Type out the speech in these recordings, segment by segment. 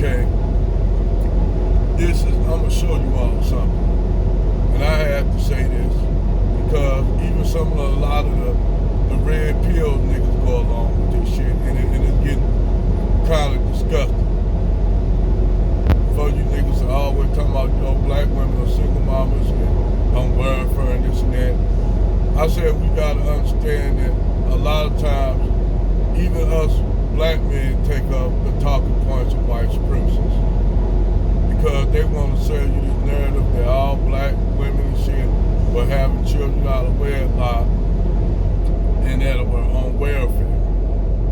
Okay, I'm gonna show you all something. And I have to say this because even a lot of the red pill niggas go along with this shit, and it's getting kind of disgusting. For you niggas are always talking about, black women are single mamas and on welfare and this and that. I said we gotta understand that a lot of times, even us black men take up the talking points of white supremacists because they want to sell you this narrative that all black women and shit were having children out of wedlock and that were on welfare.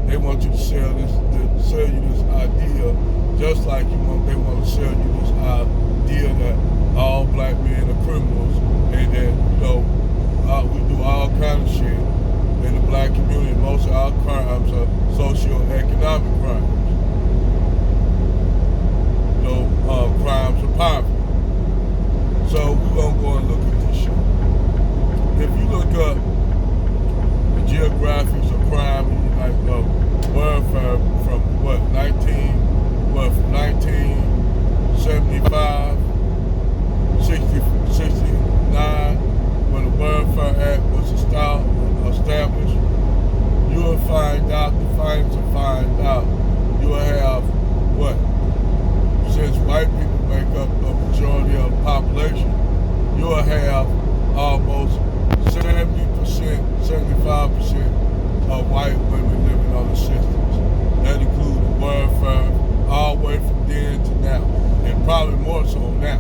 They want you to sell you this idea just like they want to sell you this idea that all black men are criminals and that we do all kind of shit in the black community. Most of our crimes are socioeconomic crimes. Crimes of poverty. So we're gonna go and look at this shit. If you look up the geographics of crime in the United welfare from 1975, 69, when the Welfare Act was established, you will find out, you will have since white people make up the majority of the population, you will have almost 70%, 75% of white women living on assistance. That includes the welfare all the way from then to now, and probably more so now.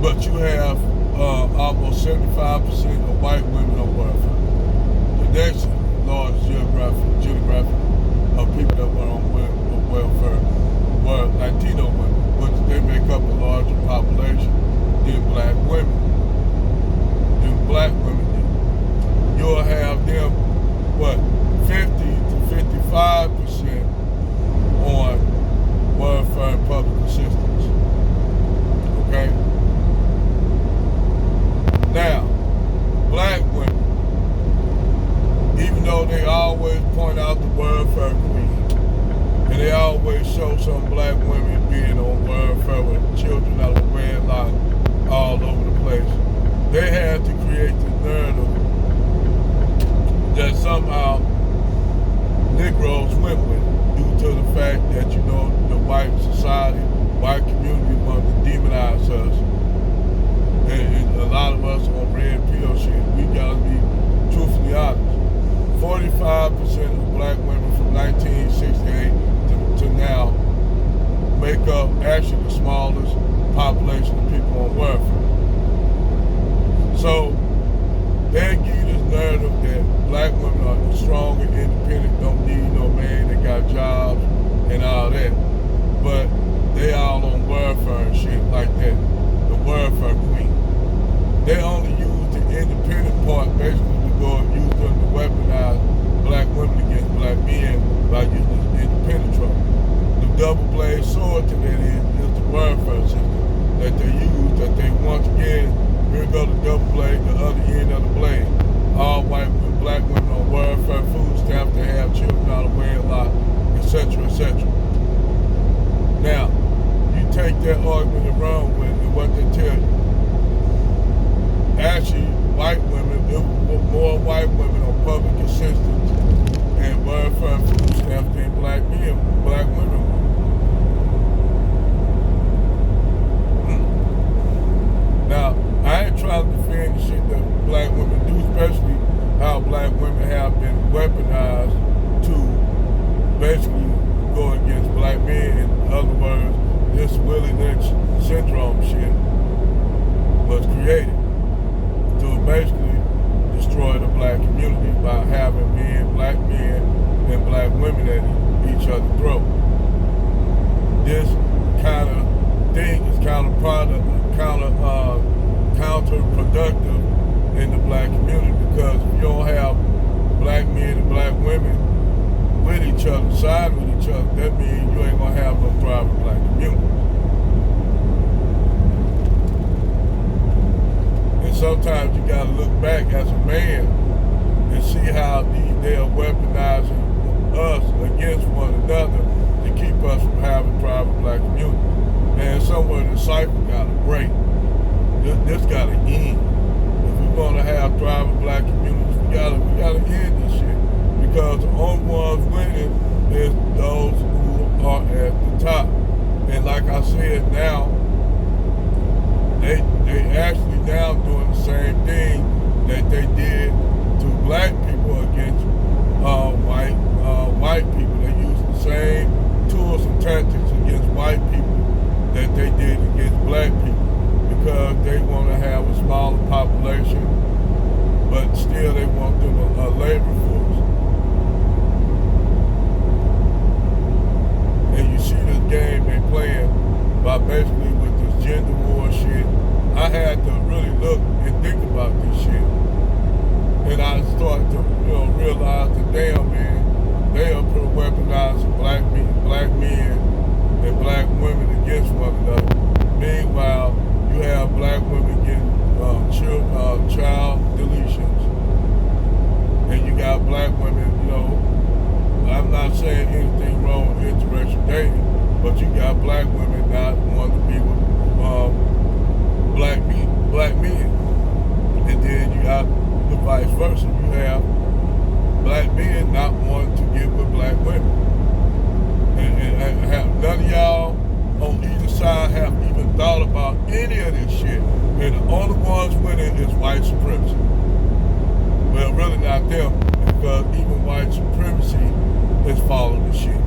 But you have almost 75% of white women on welfare. The next large geographic of people that were on welfare were Latino women, which they make up a larger population than black women. You'll have them, 50 to 55% on welfare and public assistance. Okay? Now, black women, even though they always point out the welfare queen, and they always show some black women being on welfare with children out of wedlock all over the place, they had to create the narrative that somehow Negroes went with it due to the fact that, the white society, white community wanted to demonize us. And a lot of us on red pill shit, we gotta be truthfully honest. 45% of black women from 1968 to now make up actually the smallest population of people on welfare. So they give you this narrative that black women are strong and independent, don't need no man, they got jobs and all that. But they all on welfare and shit like that, the welfare queen. They only use the independent part basically to go and use them to weaponize black women against black men by using this independent trouble. The double-bladed sword to that is the welfare system that they use, that they once again, here go the double blade, the other end of the blade. All white and black women on welfare, food stamps, they have children out of wedlock, etc., etc. Now, you take that argument and run with it, and what they tell you. Actually, white women, there were more white women on public assistance and welfare and food stamps than black women. Now, I ain't trying to defend the shit that black women do, especially how black women have been weaponized to basically go against black men. In other words, this Willie Lynch syndrome shit was created to basically destroy the black community by having black men and black women at each other's throat. This kind of thing is counterproductive in the black community, because if you don't have black men and black women with each other, side with each other, that means you ain't gonna have no thriving black community. And sometimes you gotta look back as a man and see how they are weaponizing us against one another to keep us from having somewhere the cycle gotta break. This gotta end. If we're gonna have thriving black communities, we gotta end this shit. Because the only ones winning is those who are at the top. And like I said, now they actually now doing the same thing that they did to black people against white people. They use the same tools and tactics against white people that they did against black people, because they want to have a smaller population, but still they want them a labor force. And you see this game they playing by basically with this gender war shit. I had to really look and think about this shit. And I started to, realize that damn, man, they are weaponizing black men and black women against one another. Meanwhile, you have black women getting child deletions, and you got black women, I'm not saying anything wrong with interracial dating, but you got black women not wanting to be with black men. And then you got the vice versa. You have black men not wanting to get with black women. And have none of y'all on either side have even thought about any of this shit. And the only ones winning is white supremacy. Well, really not them, because even white supremacy is following the shit.